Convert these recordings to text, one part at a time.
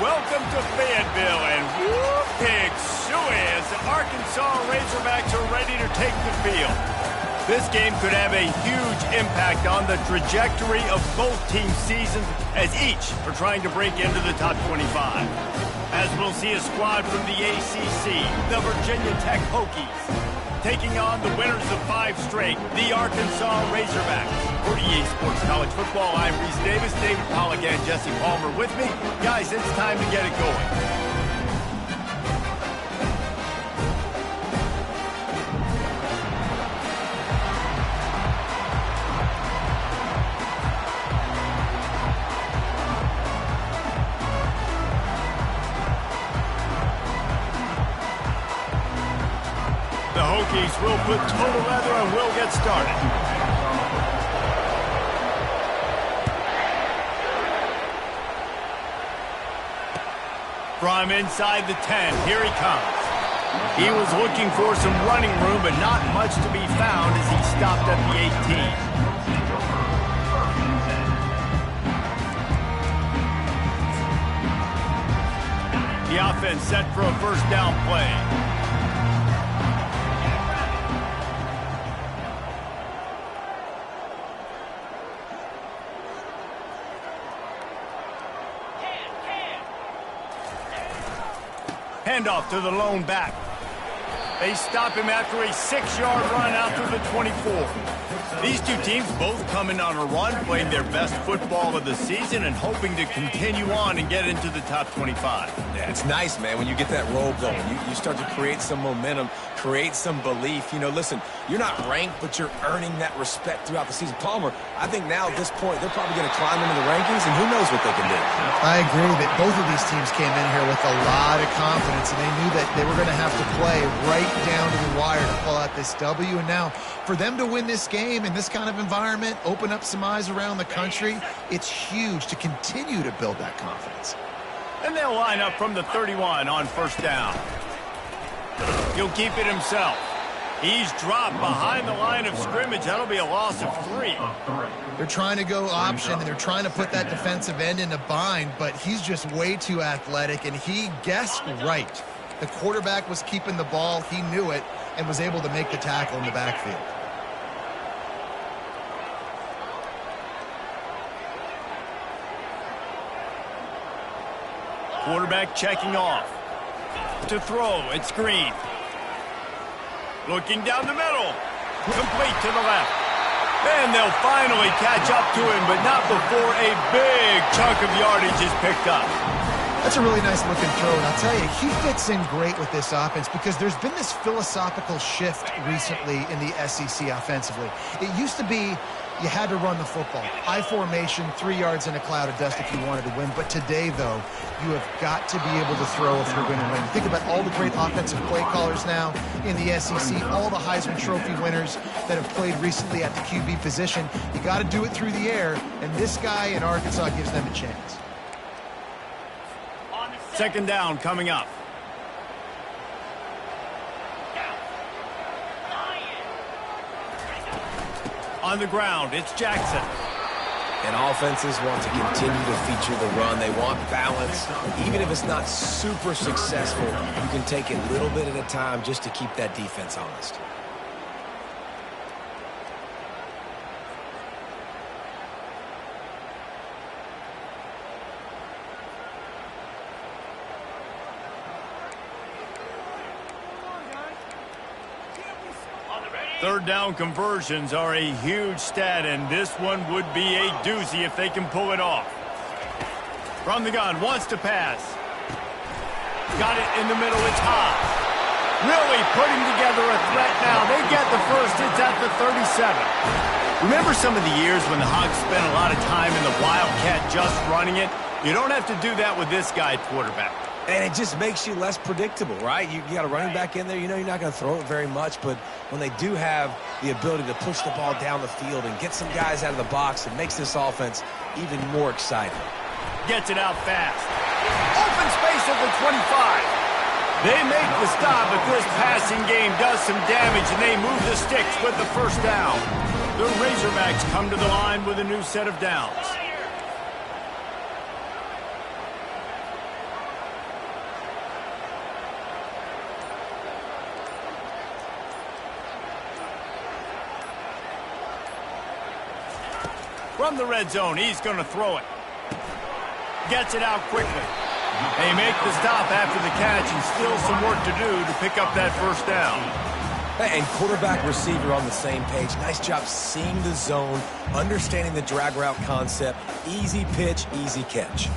welcome to Fayetteville, and whoop, pig suey as the Arkansas Razorbacks are ready to take the field. This game could have a huge impact on the trajectory of both teams' seasons, as each are trying to break into the top 25. As we'll see a squad from the ACC, the Virginia Tech Hokies, taking on the winners of 5 straight, the Arkansas Razorbacks. For EA Sports College Football, I'm Reese Davis, David Pollack, and Jesse Palmer with me. Guys, it's time to get it going. The Hokies will put total leather and will get started. From inside the 10, here he comes. He was looking for some running room, but not much to be found as he stopped at the 18. The offense set for a first down play. Handoff to the lone back. They stop him after a 6-yard run out to the 24. These two teams both coming on a run, playing their best football of the season and hoping to continue on and get into the top 25. Yeah, it's nice, man, when you get that roll going. You start to create some momentum, create some belief. You know, listen, you're not ranked, but you're earning that respect throughout the season. Palmer, I think now at this point, they're probably going to climb into the rankings, and who knows what they can do. I agree that both of these teams came in here with a lot of confidence, and they knew that they were going to have to play right down to the wire to pull out this W. And now, for them to win this game in this kind of environment, open up some eyes around the country, it's huge to continue to build that confidence. And they'll line up from the 31 on first down. He'll keep it himself. He's dropped behind the line of scrimmage. That'll be a loss of 3. They're trying to go option, and they're trying to put that defensive end in a bind, but he's just way too athletic, and he guessed right. The quarterback was keeping the ball. He knew it and was able to make the tackle in the backfield. Quarterback checking off. To throw, it's Green. Looking down the middle. Complete to the left. And they'll finally catch up to him, but not before a big chunk of yardage is picked up. That's a really nice looking throw, and I'll tell you, he fits in great with this offense because there's been this philosophical shift recently in the SEC offensively. It used to be you had to run the football. I formation, 3 yards in a cloud of dust if you wanted to win. But today, though, you have got to be able to throw if you're going to win. Think about all the great offensive play callers now in the SEC, all the Heisman Trophy winners that have played recently at the QB position. You got to do it through the air, and this guy in Arkansas gives them a chance. Second down coming up. On the ground, it's Jackson. And offenses want to continue to feature the run. They want balance. Even if it's not super successful, you can take it a little bit at a time just to keep that defense honest. Third down conversions are a huge stat, and this one would be a doozy if they can pull it off. From the gun, wants to pass. Got it in the middle, it's Hobbs. Really putting together a threat now. They get the first, it's at the 37. Remember some of the years when the Hogs spent a lot of time in the Wildcat just running it? You don't have to do that with this guy at quarterback. And it just makes you less predictable, right? You got a running back in there. You know you're not going to throw it very much, but when they do have the ability to push the ball down the field and get some guys out of the box, it makes this offense even more exciting. Gets it out fast. Open space at the 25. They make the stop, but this passing game does some damage, and they move the sticks with the first down. The Razorbacks come to the line with a new set of downs. From the red zone, he's going to throw it. Gets it out quickly. They make the stop after the catch and still some work to do to pick up that first down. And quarterback receiver on the same page. Nice job seeing the zone, understanding the drag route concept. Easy pitch, easy catch.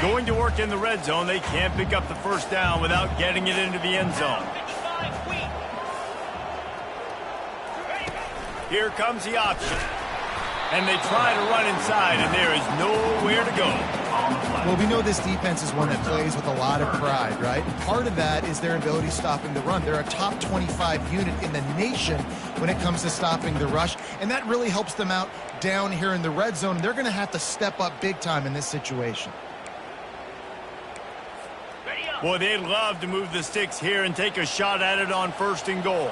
Going to work in the red zone, they can't pick up the first down without getting it into the end zone. Here comes the option. And they try to run inside, and there is nowhere to go. Well, we know this defense is one that plays with a lot of pride, right? Part of that is their ability stopping the run. They're a top 25 unit in the nation when it comes to stopping the rush, and that really helps them out down here in the red zone. They're going to have to step up big time in this situation. Boy, they'd love to move the sticks here and take a shot at it on first and goal.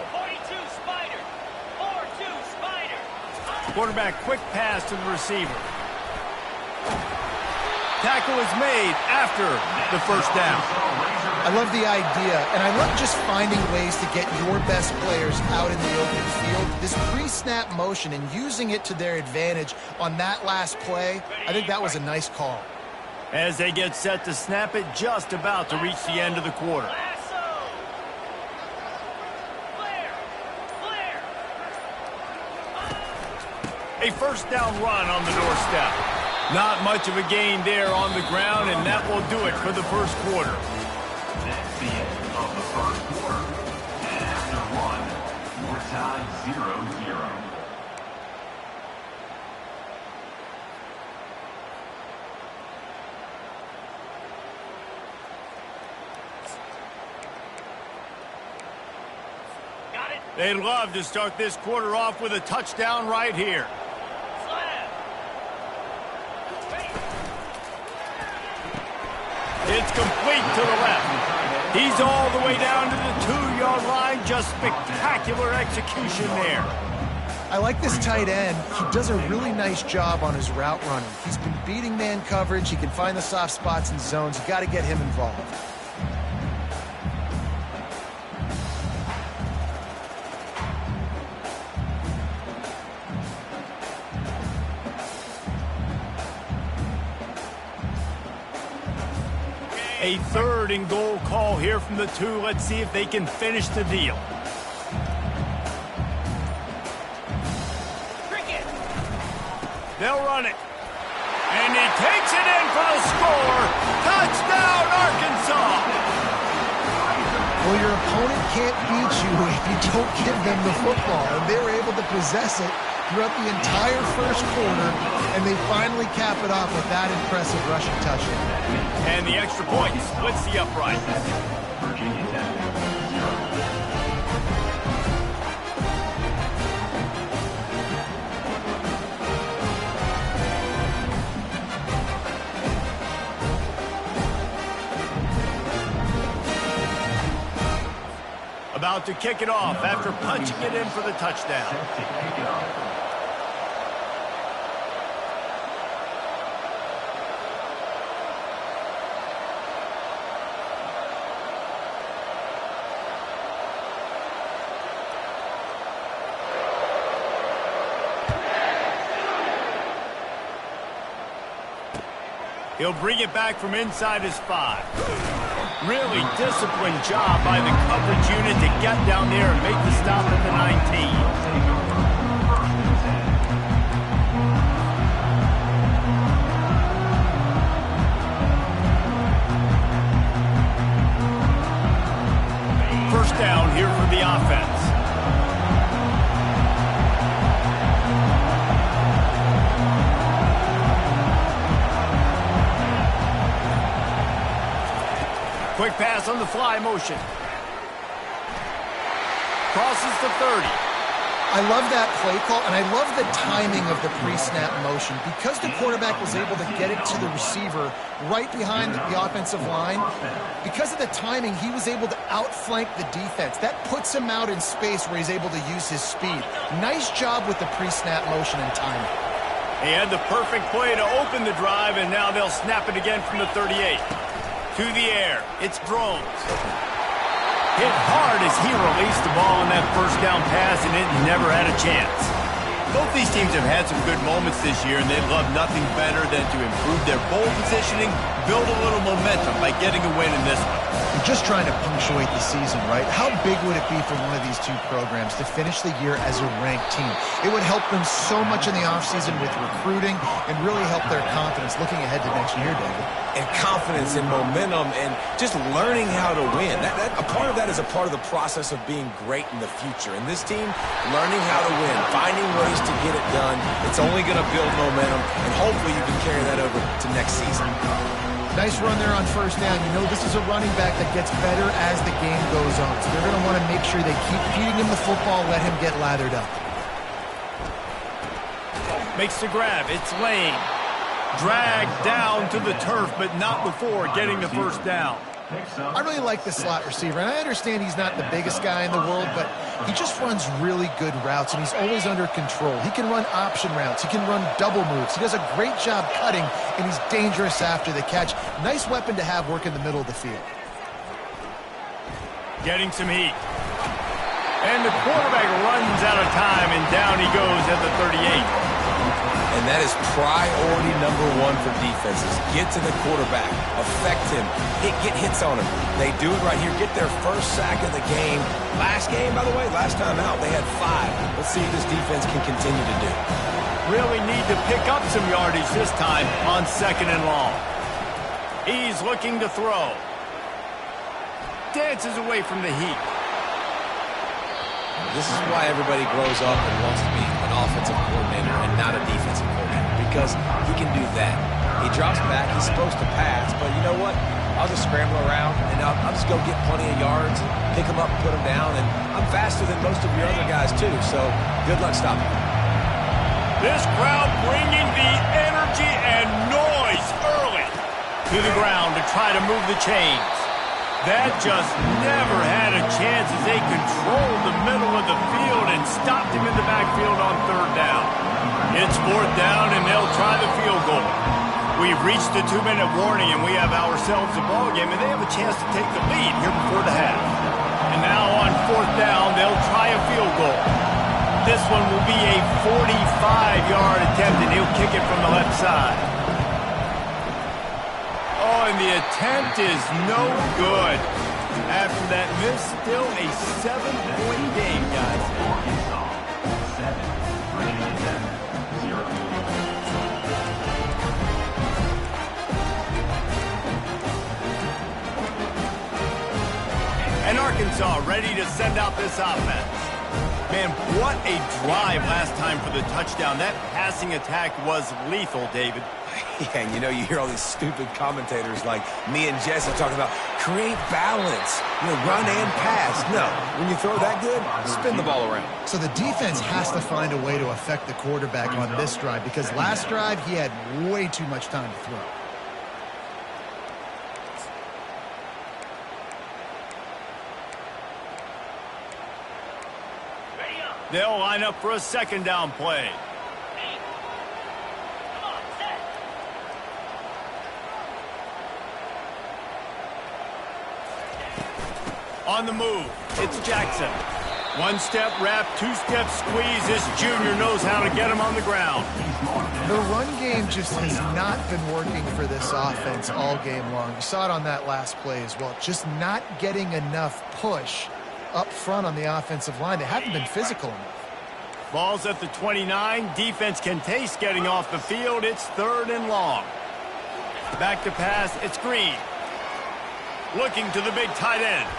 Quarterback, quick pass to the receiver. Tackle is made after the first down. I love the idea, and I love just finding ways to get your best players out in the open field. This pre-snap motion and using it to their advantage on that last play, I think that was a nice call. As they get set to snap it, just about to reach the end of the quarter. A first down run on the doorstep. Not much of a gain there on the ground, and that will do it for the first quarter. That's the end of the first quarter. And after one, we're tied 0-0. They'd love to start this quarter off with a touchdown right here. It's complete to the left. He's all the way down to the 2-yard line. Just spectacular execution there. I like this tight end. He does a really nice job on his route running. He's been beating man coverage. He can find the soft spots and zones. You got to get him involved. A third and goal call here from the 2. Let's see if they can finish the deal. They'll run it. And he takes it in for the score. Touchdown, Arkansas. Well, your opponent can't beat you if you don't give them the football. And they were able to possess it throughout the entire first quarter, and they finally cap it off with that impressive rushing touchdown. And the extra point splits the upright. Virginia Tech. About to kick it off after punching it in for the touchdown. He'll bring it back from inside his 5. Really disciplined job by the coverage unit to get down there and make the stop at the 19. First down here for the offense. Quick pass on the fly motion. Crosses the 30. I love that play call, and I love the timing of the pre-snap motion. Because the quarterback was able to get it to the receiver right behind the offensive line, because of the timing, he was able to outflank the defense. That puts him out in space where he's able to use his speed. Nice job with the pre-snap motion and timing. He had the perfect play to open the drive, and now they'll snap it again from the 38. To the air, it's drones. Hit hard as he released the ball on that first down pass, and it never had a chance. Both these teams have had some good moments this year, and they'd love nothing better than to improve their bowl positioning, build a little momentum by getting a win in this one. You're just trying to punctuate the season, right? How big would it be for one of these two programs to finish the year as a ranked team? It would help them so much in the offseason with recruiting and really help their confidence looking ahead to next year, David. And confidence and momentum and just learning how to win. A part of that is a part of the process of being great in the future. And this team, learning how to win, finding ways to get it done, it's only going to build momentum, and hopefully you can carry that over to next season. Nice run there on first down. You know, this is a running back that gets better as the game goes on. So they're going to want to make sure they keep feeding him the football, let him get lathered up. Makes the grab. It's Lane. Dragged down to the turf, but not before getting the first down. I really like the slot receiver, and I understand he's not the biggest guy in the world, but he just runs really good routes, and he's always under control. He can run option routes. He can run double moves. He does a great job cutting, and he's dangerous after the catch. Nice weapon to have work in the middle of the field. Getting some heat. And the quarterback runs out of time, and down he goes at the 38. And that is priority number one for defenses. Get to the quarterback. Affect him. Get hits on him. They do it right here. Get their first sack of the game. Last game, by the way, last time out, they had 5. Let's see if this defense can continue to do. Really need to pick up some yardage this time on 2nd and long. He's looking to throw. Dances away from the heat. This is why everybody grows up and wants to be an offensive coordinator and not a defensive coordinator, because he can do that. He drops back. He's supposed to pass, but you know what? I'll just scramble around, and I'll just go get plenty of yards, pick them up, put them down, and I'm faster than most of your other guys, too, so good luck stopping me. This crowd bringing the energy and noise early to the ground to try to move the chains. That just never had a chance as they controlled the middle of the field and stopped him in the backfield on 3rd down. It's 4th down, and they'll try the field goal. We've reached the 2-minute warning, and we have ourselves a ball game, and they have a chance to take the lead here before the half. And now on 4th down, they'll try a field goal. This one will be a 45-yard attempt, and he'll kick it from the left side. Oh, and the attempt is no good. After that miss, still a 7-point game, guys. Arkansas, 7. Virginia Tech, 0. And Arkansas ready to send out this offense. Man, what a drive last time for the touchdown. That passing attack was lethal, David. Yeah, and you know, you hear all these stupid commentators like me and Jesse talking about create balance, run and pass. No, when you throw that good, spin the ball around. So the defense has to find a way to affect the quarterback on this drive, because last drive he had way too much time to throw. They'll line up for a 2nd down play. On the move, it's Jackson. 1-step wrap, 2-step squeeze. This junior knows how to get him on the ground. The run game just has not been working for this offense all game long. You saw it on that last play as well. Just not getting enough push up front on the offensive line. They haven't been physical enough. Ball's at the 29. Defense can taste getting off the field. It's 3rd and long. Back to pass. It's Green. Looking to the big tight end.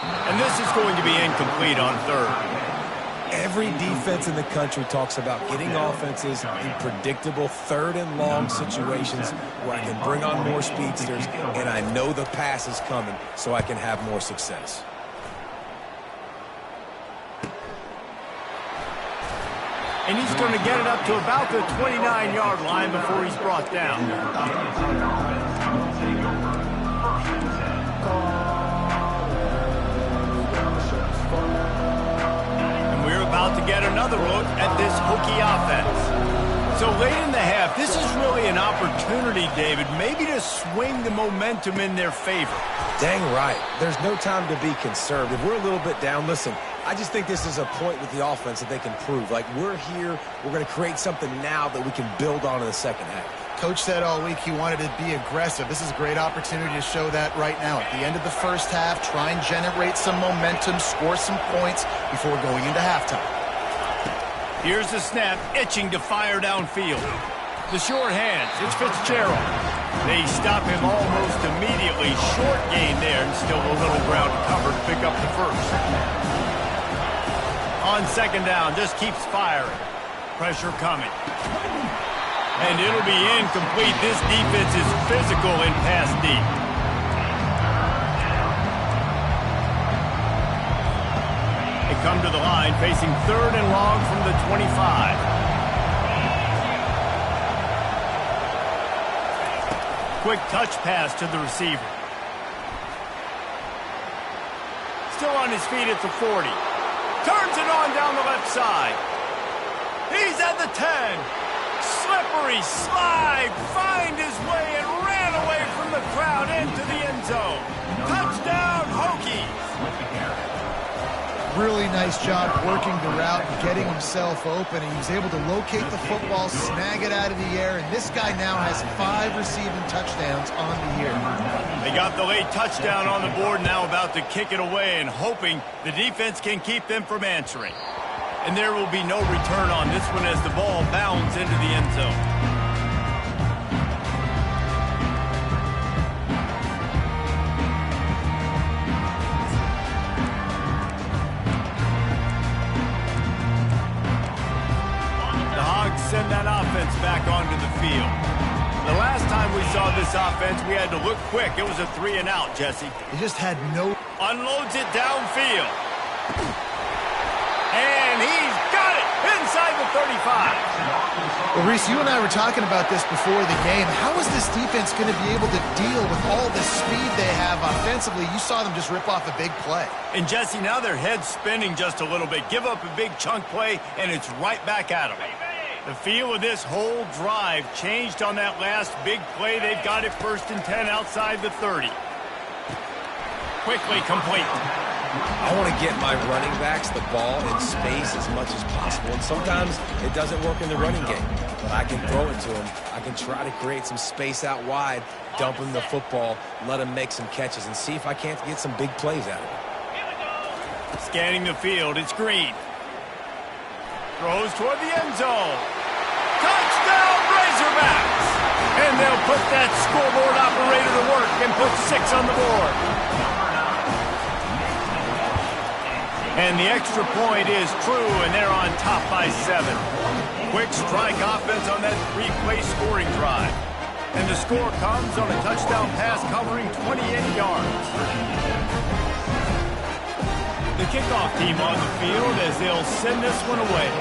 And this is going to be incomplete on 3rd. Every defense in the country talks about getting offenses in predictable 3rd and long situations where I can bring on more speedsters and I know the pass is coming so I can have more success. And he's going to get it up to about the 29-yard line before he's brought down. And we're about to get another look at this Hokie offense. So late in the half This is really an opportunity, David, maybe to swing the momentum in their favor. Dang right. There's no time to be conservative. We're a little bit down. Listen, I just think this is a point with the offense that they can prove. Like, we're here, we're going to create something now that we can build on in the second half. Coach said all week he wanted to be aggressive. This is a great opportunity to show that right now. At the end of the first half, try and generate some momentum, score some points before going into halftime. Here's the snap, itching to fire downfield. The short hands, it's Fitzgerald. They stop him almost immediately. Short gain there, and still a little ground to cover to pick up the first. On second down, just keeps firing. Pressure coming. And it'll be incomplete. This defense is physical in pass deep. They come to the line facing 3rd and long from the 25. Quick touch pass to the receiver. Still on his feet at the 40. Turns it on down the left side. He's at the 10. Slippery slide, find his way and ran away from the crowd into the end zone. Touchdown, Hokies! Really nice job working the route and getting himself open. And he was able to locate the football, snag it out of the air, and this guy now has 5 receiving touchdowns on the year. They got the late touchdown on the board, now about to kick it away and hoping the defense can keep them from answering. And there will be no return on this one as the ball bounds into the end zone. The Hogs send that offense back onto the field. The last time we saw this offense, we had to look quick. It was a 3 and out, Jesse. He just had no... Unloads it downfield. And he's got it inside the 35. Well, Reese, you and I were talking about this before the game. How is this defense going to be able to deal with all the speed they have offensively? You saw them just rip off a big play. And, Jesse, now their head's spinning just a little bit. Give up a big chunk play, and it's right back at them. The feel of this whole drive changed on that last big play. They've got it 1st and 10 outside the 30. Quickly complete. I want to get my running backs the ball in space as much as possible. And sometimes it doesn't work in the running game. But I can throw it to him. I can try to create some space out wide, dump him the football, let him make some catches, and see if I can't get some big plays out of him. Scanning the field, it's Green. Throws toward the end zone. Touchdown, Razorbacks! And they'll put that scoreboard operator to work and put 6 on the board. And the extra point is true, and they're on top by 7. Quick strike offense on that 3-play scoring drive. And the score comes on a touchdown pass covering 28 yards. The kickoff team on the field as they'll send this one away.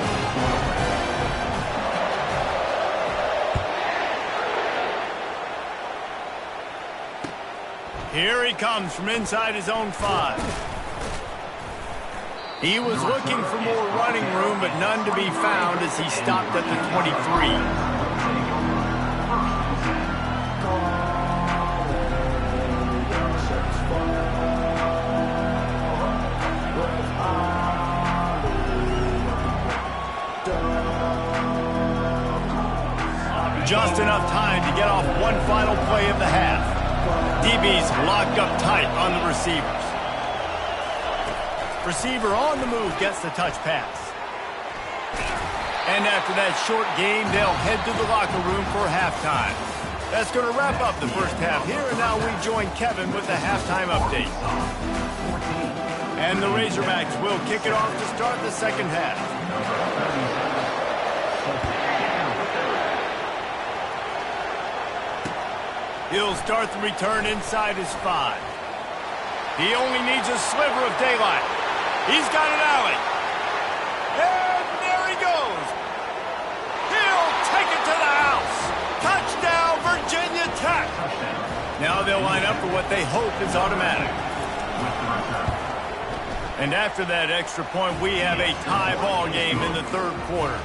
Here he comes from inside his own 5. He was looking for more running room, but none to be found as he stopped at the 23. Just enough time to get off one final play of the half. DB's locked up tight on the receivers. Receiver on the move gets the touch pass. And after that short game, they'll head to the locker room for halftime. That's going to wrap up the first half here, and now we join Kevin with the halftime update. And the Razorbacks will kick it off to start the second half. He'll start the return inside his 5. He only needs a sliver of daylight. He's got an alley. And there he goes. He'll take it to the house. Touchdown, Virginia Tech. Now they'll line up for what they hope is automatic. And after that extra point, we have a tie ball game in the 3rd quarter.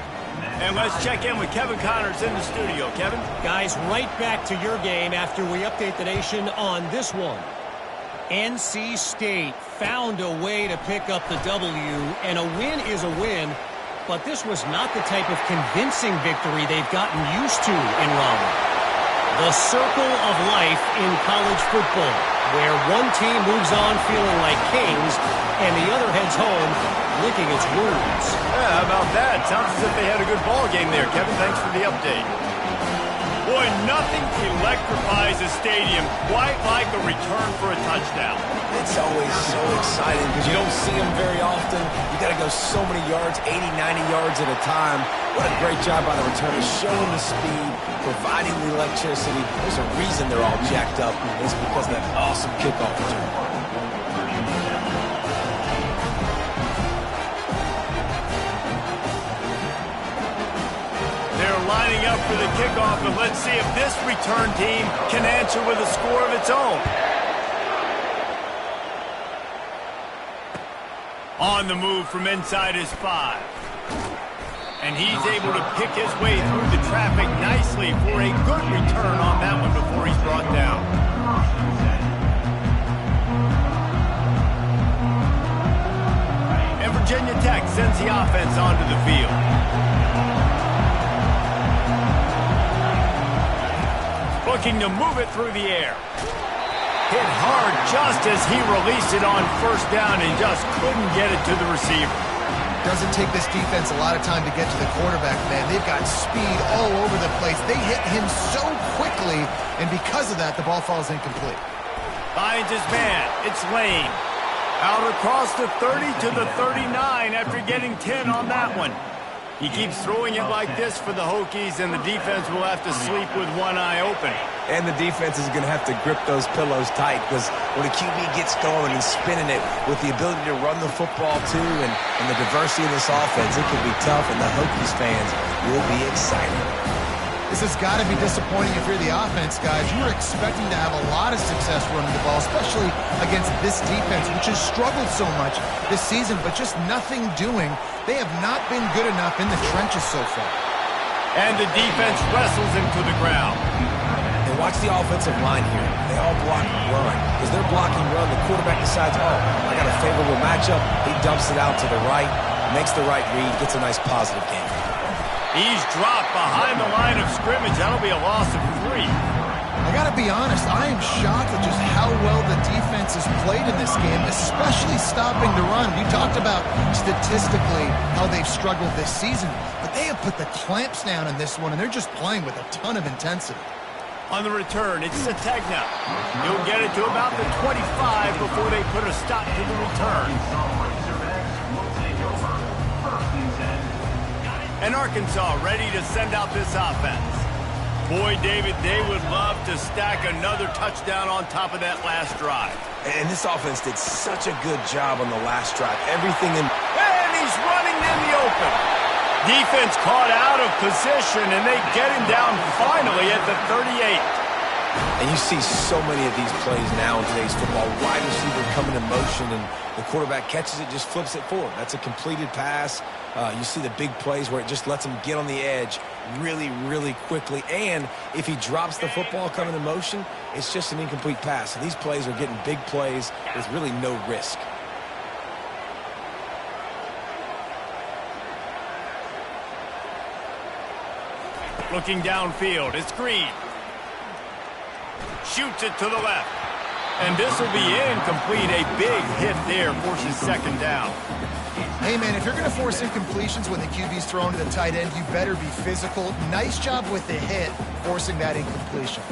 And let's check in with Kevin Connors in the studio. Kevin? Guys, right back to your game after we update the nation on this one. NC State found a way to pick up the W, and a win is a win, but this was not the type of convincing victory they've gotten used to in Raleigh. The circle of life in college football, where one team moves on feeling like kings, and the other heads home licking its wounds. Yeah, how about that? Sounds as if they had a good ball game there. Kevin, thanks for the update. Boy, nothing electrifies a stadium quite like a return for a touchdown. It's always so exciting because you don't see them very often. You got to go so many yards, 80, 90 yards at a time. What a great job by the returners, showing the speed, providing the electricity. There's a reason they're all jacked up. It's because of that awesome kickoff return. Lining up for the kickoff, and let's see if this return team can answer with a score of its own. On the move from inside his 5. And he's able to pick his way through the traffic nicely for a good return on that one before he's brought down. And Virginia Tech sends the offense onto the field. Looking to move it through the air. Hit hard just as he released it on first down and just couldn't get it to the receiver. Doesn't take this defense a lot of time to get to the quarterback, man. They've got speed all over the place. They hit him so quickly, and because of that, the ball falls incomplete. Finds his man. It's Lane. Out across the 30 to the 39 after getting 10 on that one. He keeps throwing it like this for the Hokies, and the defense will have to sleep with one eye open. And the defense is going to have to grip those pillows tight because when a QB gets going and spinning it with the ability to run the football too and the diversity of this offense, it can be tough, and the Hokies fans will be excited. This has got to be disappointing if you're the offense, guys. You were expecting to have a lot of success running the ball, especially against this defense, which has struggled so much this season, but just nothing doing. They have not been good enough in the trenches so far. And the defense wrestles him to the ground. And watch the offensive line here. They all block run. Because they're blocking run, the quarterback decides, oh, I got a favorable matchup. He dumps it out to the right, makes the right read, gets a nice positive game. He's dropped behind the line of scrimmage. That'll be a loss of 3. I got to be honest, I am shocked at just how well the defense has played in this game, especially stopping the run. We talked about statistically how they've struggled this season, but they have put the clamps down in this one, and they're just playing with a ton of intensity. On the return, it's Sategna. He'll get it to about the 25 before they put a stop to the return. And Arkansas ready to send out this offense. Boy, David, they would love to stack another touchdown on top of that last drive. And this offense did such a good job on the last drive. Everything in... And he's running in the open. Defense caught out of position, and they get him down finally at the 38. And you see so many of these plays now in today's football. Wide receiver coming in motion, and the quarterback catches it, just flips it forward. That's a completed pass. You see the big plays where it just lets him get on the edge really, really quickly. And if he drops the football coming in motion, it's just an incomplete pass. So these plays are getting big plays with really no risk. Looking downfield, it's Green. Shoots it to the left. And this will be incomplete. A big hit there forces second down. Hey, man, if you're going to force incompletions when the QB's thrown to the tight end, you better be physical. Nice job with the hit, forcing that incompletion.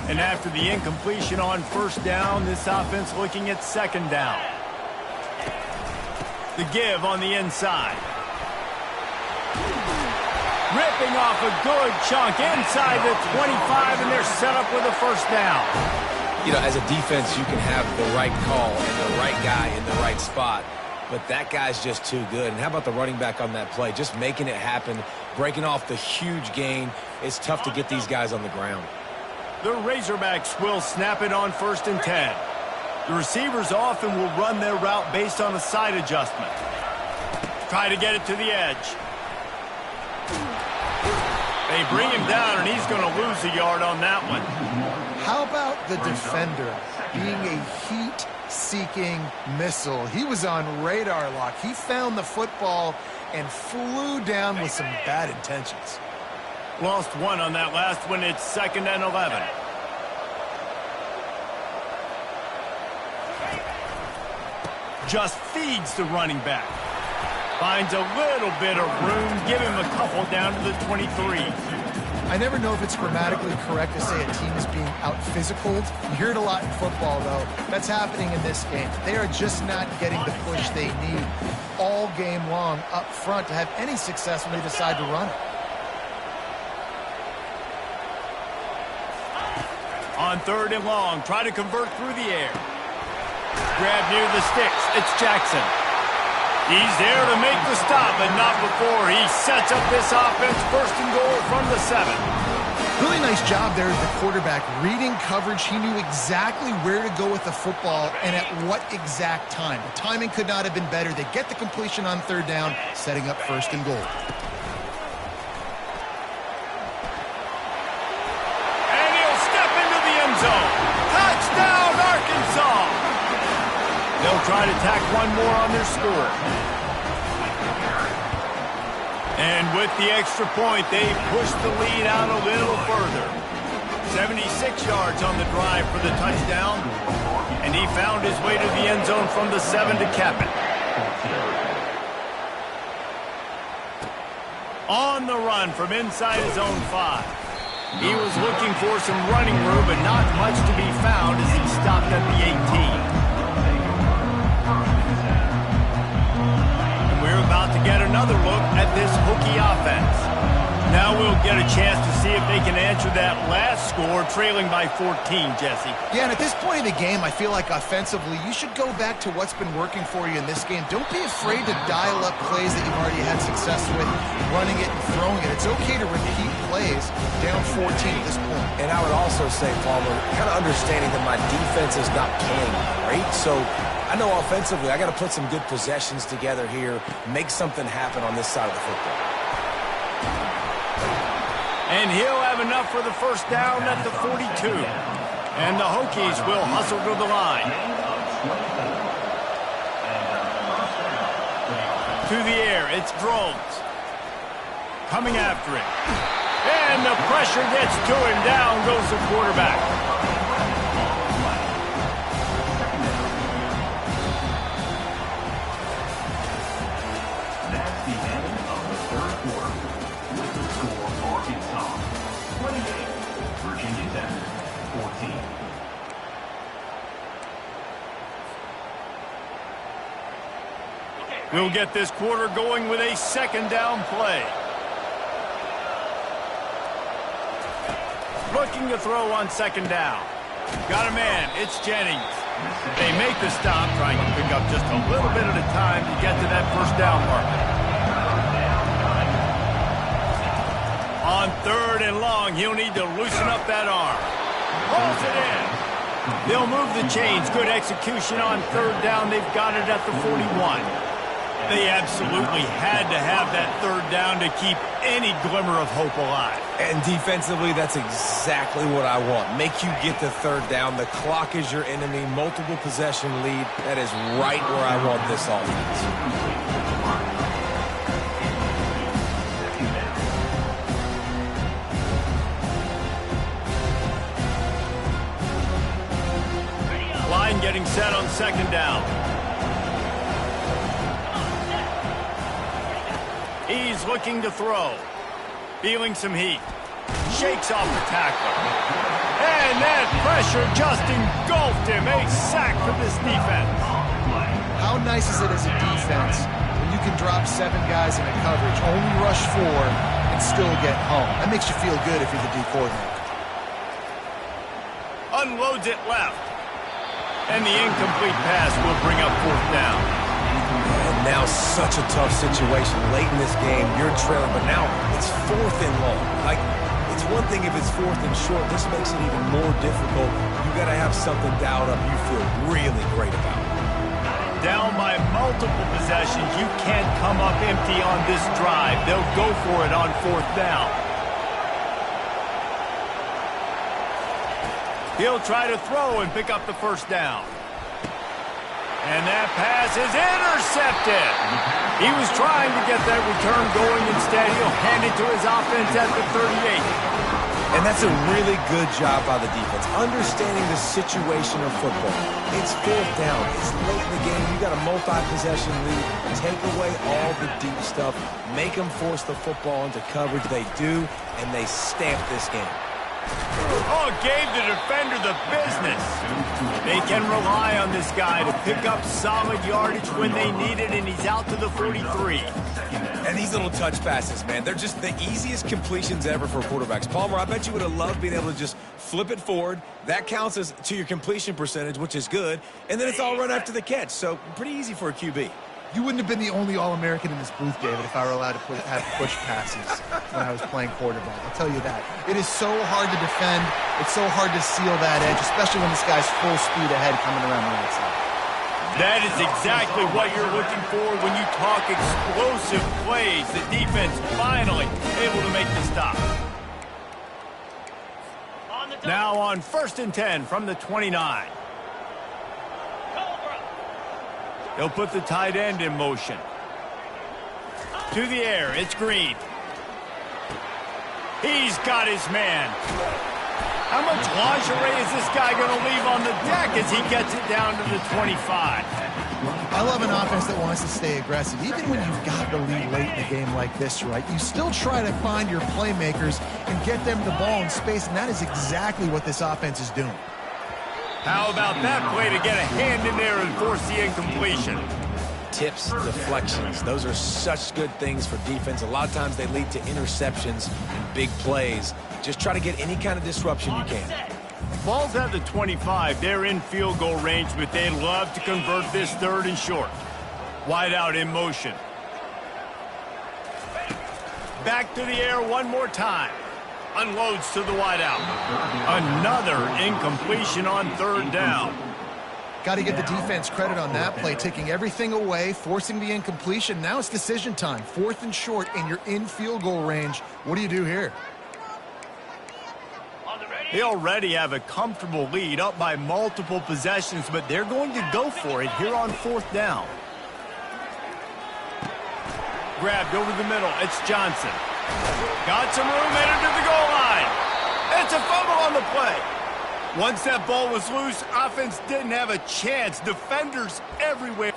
And after the incompletion on first down, this offense looking at second down. The give on the inside. Ripping off a good chunk inside the 25, and they're set up with a first down. You know, as a defense, you can have the right call and the right guy in the right spot, but that guy's just too good. And how about the running back on that play? Just making it happen, breaking off the huge gain. It's tough to get these guys on the ground. The Razorbacks will snap it on 1st and 10. The receivers often will run their route based on a side adjustment. try to get it to the edge. They bring him down, and he's going to lose a yard on that one. How about the defender being a heat-seeking missile? He was on radar lock. He found the football and flew down with some bad intentions. Lost one on that last one. It's 2nd and 11. Just feeds the running back. Finds a little bit of room. Give him a couple down to the 23. I never know if it's grammatically correct to say a team is being out-physicaled. You hear it a lot in football, though. That's happening in this game. They are just not getting the push they need all game long up front to have any success when they decide to run it. On 3rd and long, try to convert through the air. Grab near the sticks. It's Jackson. He's there to make the stop, but not before he sets up this offense. 1st and goal from the 7. Really nice job there as the quarterback. Reading coverage, he knew exactly where to go with the football and at what exact time. The timing could not have been better. They get the completion on 3rd down, setting up 1st and goal. And he'll step into the end zone. Touchdown, Arkansas! They'll try to tack one more on their score. And with the extra point, they push the lead out a little further. 76 yards on the drive for the touchdown. And he found his way to the end zone from the 7 to cap it. On the run from inside his own 5. He was looking for some running room, but not much to be found as he stopped at the 18. We're about to get another look at this Hokie offense. Now we'll get a chance to see if they can answer that last score, trailing by 14, Jesse. Yeah, and at this point in the game, I feel like offensively, you should go back to what's been working for you in this game. Don't be afraid to dial up plays that you've already had success with, running it and throwing it. It's okay to repeat plays down 14 at this point. And I would also say, Palmer, kind of understanding that my defense is not playing great, so I know offensively I got to put some good possessions together here, make something happen on this side of the football. And he'll have enough for the 1st down at the 42. And the Hokies will hustle to the line. To the air, it's Drones. Coming after it. And the pressure gets to him. Down goes the quarterback. That's the end of the 3rd quarter. With the score, Arkansas 28, Virginia Tech 14. We'll get this quarter going with a 2nd down play. Looking to throw on 2nd down. Got a man. It's Jennings. They make the stop, trying to pick up just a little bit at a time to get to that 1st down mark. On 3rd and long, he'll need to loosen up that arm. Pulls it in. They'll move the chains. Good execution on 3rd down. They've got it at the 41. They absolutely had to have that 3rd down to keep any glimmer of hope alive. And defensively, that's exactly what I want. Make you get the 3rd down. The clock is your enemy. Multiple possession lead. That is right where I want this offense. Line getting set on 2nd down. He's looking to throw. Feeling some heat. Shakes off the tackler. And that pressure just engulfed him. A sack for this defense. How nice is it as a defense when you can drop 7 guys in a coverage, only rush 4, and still get home? That makes you feel good if you're the D coordinator. Unloads it left. And the incomplete pass will bring up 4th down. And now such a tough situation. Late in this game, you're trailing, but now it's 4th and long. Like, it's one thing if it's 4th and short. This makes it even more difficult. You got to have something dialed up you feel really great about. down by multiple possessions. You can't come up empty on this drive. They'll go for it on 4th down. He'll try to throw and pick up the 1st down. And that pass is intercepted. He was trying to get that return going. Instead, he'll hand it to his offense at the 38. And that's a really good job by the defense, understanding the situation of football. It's 4th down. It's late in the game. You got a multi-possession lead. Take away all the deep stuff. Make them force the football into coverage. They do, and they stamp this game. Oh, gave the defender the business. They can rely on this guy to pick up solid yardage when they need it, and he's out to the 43. And these little touch passes, man, they're just the easiest completions ever for quarterbacks. Palmer, I bet you would have loved being able to just flip it forward. That counts as to your completion percentage, which is good. And then it's all run after the catch, so pretty easy for a QB. You wouldn't have been the only All-American in this booth, David, if I were allowed to have push passes when I was playing quarterback. I'll tell you that. It is so hard to defend. It's so hard to seal that edge, especially when this guy's full speed ahead coming around the outside. That is exactly what you're looking for when you talk explosive plays. The defense finally able to make the stop. Now on 1st and 10 from the 29. They'll put the tight end in motion. To the air, it's Green. He's got his man. How much lingerie is this guy going to leave on the deck as he gets it down to the 25? I love an offense that wants to stay aggressive. Even when you've got the lead late in a game like this, right, you still try to find your playmakers and get them the ball in space, and that is exactly what this offense is doing. How about that play to get a hand in there and force the incompletion? Tips, deflections, those are such good things for defense. A lot of times they lead to interceptions and big plays. Just try to get any kind of disruption you can. Ball's at the 25. They're in field goal range, but they'd love to convert this 3rd and short. Wide out in motion. Back to the air one more time. Unloads to the wideout. Another incompletion on 3rd down. Got to give the defense credit on that play, taking everything away, forcing the incompletion. Now it's decision time. 4th and short, and you're in field goal range. What do you do here? They already have a comfortable lead, up by multiple possessions, but they're going to go for it here on 4th down. Grabbed over the middle. It's Johnson. Got some room, headed to the goal line. It's a fumble on the play. Once that ball was loose, offense didn't have a chance. Defenders everywhere.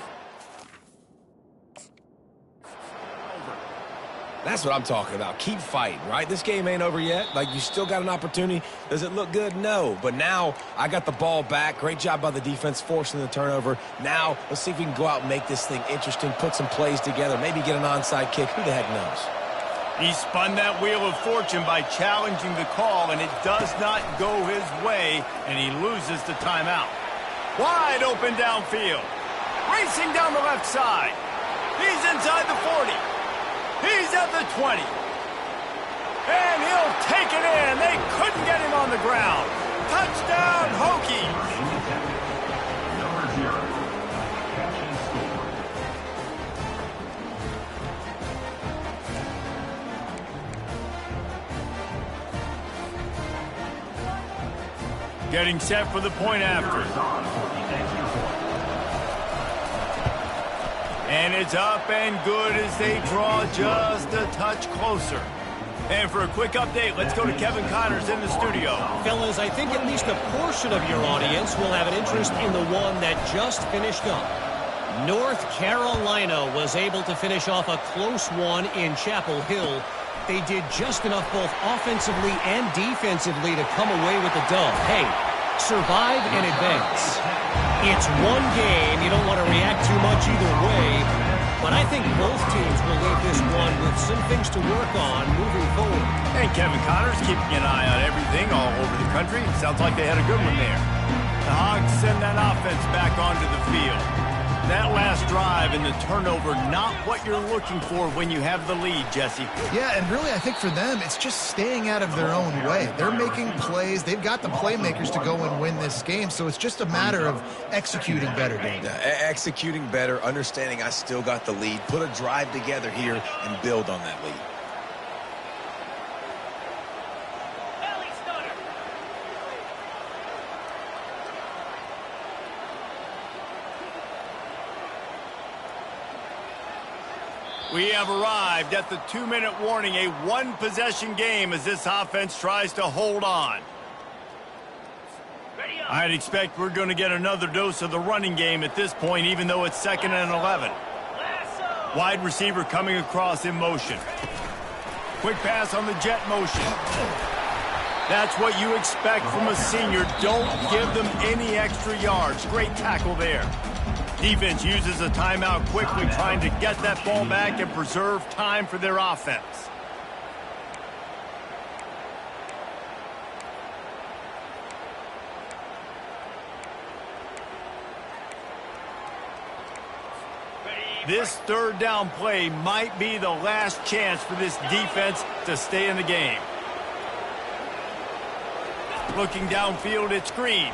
That's what I'm talking about. Keep fighting, right? This game ain't over yet. Like, you still got an opportunity. Does it look good? No. But now I got the ball back. Great job by the defense forcing the turnover. Now let's see if we can go out and make this thing interesting, put some plays together, maybe get an onside kick. Who the heck knows? He spun that wheel of fortune by challenging the call, and it does not go his way, and he loses the timeout. Wide open downfield. Racing down the left side. He's inside the 40. He's at the 20. And he'll take it in. They couldn't get him on the ground. Touchdown, Hokies. Number 0. Catch and score. Getting set for the point after. And it's up and good as they draw just a touch closer. And for a quick update, let's go to Kevin Connors in the studio. Fellas, I think at least a portion of your audience will have an interest in the one that just finished up. North Carolina was able to finish off a close one in Chapel Hill. They did just enough both offensively and defensively to come away with the dub. Hey, survive and advance. It's one game. You don't want to react too much either way. But I think both teams will leave this one with some things to work on moving forward. And Kevin Connors keeping an eye on everything all over the country. Sounds like they had a good one there. The Hogs send that offense back onto the field. That last drive and the turnover, not what you're looking for when you have the lead, Jesse. Yeah, and really I think for them, it's just staying out of their own way. They're making plays. They've got the playmakers to go and win this game, so it's just a matter of executing better, Dan. Yeah, executing better, understanding I still got the lead, put a drive together here and build on that lead. We have arrived at the 2-minute warning, a one-possession game as this offense tries to hold on. I'd expect we're going to get another dose of the running game at this point, even though it's 2nd and 11. Wide receiver coming across in motion. Quick pass on the jet motion. That's what you expect from a senior. Don't give them any extra yards. Great tackle there. Defense uses a timeout quickly, trying to get that ball back and preserve time for their offense. This third down play might be the last chance for this defense to stay in the game. Looking downfield, it's Green.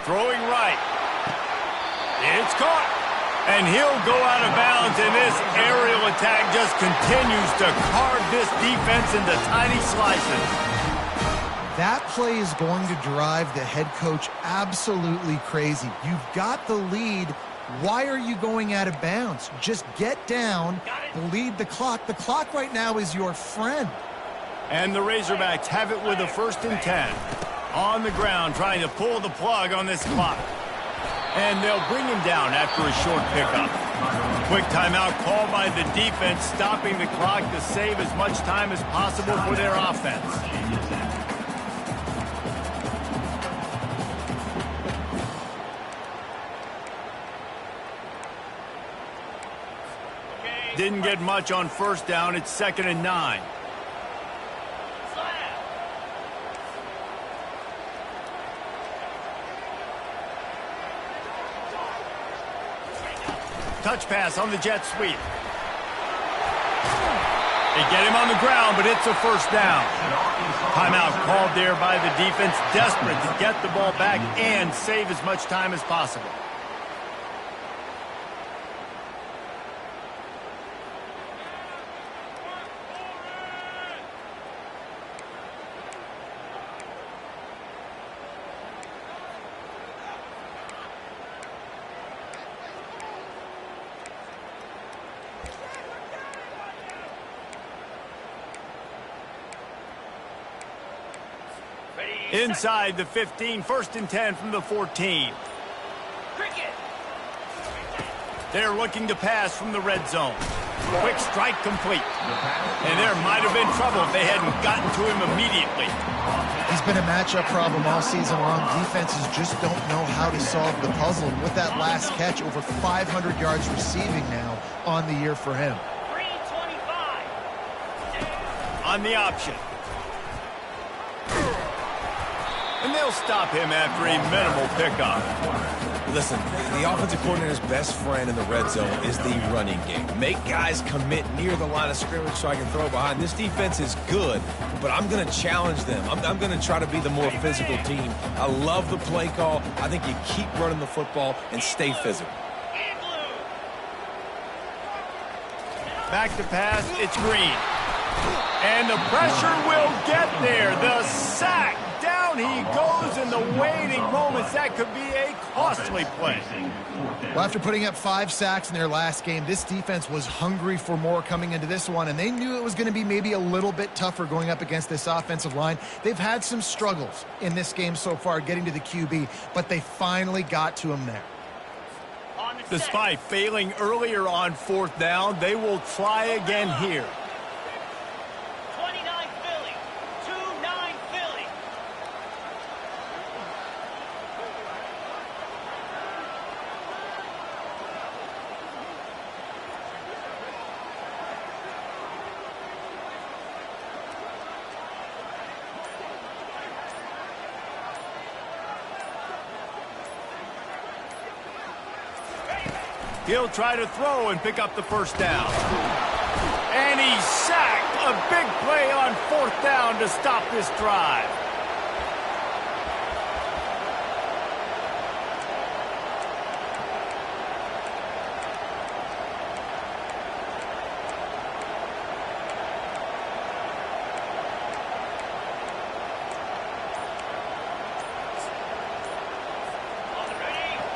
Throwing right. It's caught. And he'll go out of bounds, and this aerial attack just continues to carve this defense into tiny slices. That play is going to drive the head coach absolutely crazy. You've got the lead. Why are you going out of bounds? Just get down, bleed the clock. The clock right now is your friend. And the Razorbacks have it with a 1st and 10. On the ground, trying to pull the plug on this clock. And they'll bring him down after a short pickup. Quick timeout called by the defense, stopping the clock to save as much time as possible for their offense. Didn't get much on 1st down. It's 2nd and 9. Touch pass on the jet sweep. They get him on the ground, but it's a 1st down. Timeout called there by the defense, desperate to get the ball back and save as much time as possible. Inside the 15, 1st and 10 from the 14. They're looking to pass from the red zone. Quick strike complete. And there might have been trouble if they hadn't gotten to him immediately. He's been a matchup problem all season long. Defenses just don't know how to solve the puzzle. And with that last catch, over 500 yards receiving now on the year for him. 325. On the option. And they'll stop him after a minimal pickup. Listen, the offensive coordinator's best friend in the red zone is the running game. Make guys commit near the line of scrimmage so I can throw behind. This defense is good, but I'm going to challenge them. I'm going to try to be the more physical team. I love the play call. I think you keep running the football and stay physical. Back to pass, it's Green. And the pressure will get there. The sack. Down he goes in the waiting moments. That could be a costly play. Well, after putting up 5 sacks in their last game, this defense was hungry for more coming into this one, and they knew it was going to be maybe a little bit tougher going up against this offensive line. They've had some struggles in this game so far getting to the QB, but they finally got to him there. Despite failing earlier on 4th down, they will try again here. He'll try to throw and pick up the first down. And he's sacked. A big play on fourth down to stop this drive.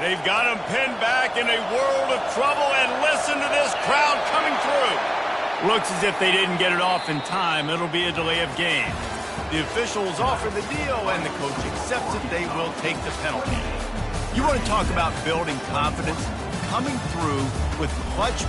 They've got him pinned back in a world of trouble, and listen to this crowd coming through. Looks as if they didn't get it off in time. It'll be a delay of game. The officials offer the deal, and the coach accepts it. They will take the penalty. You want to talk about building confidence? Coming through with clutch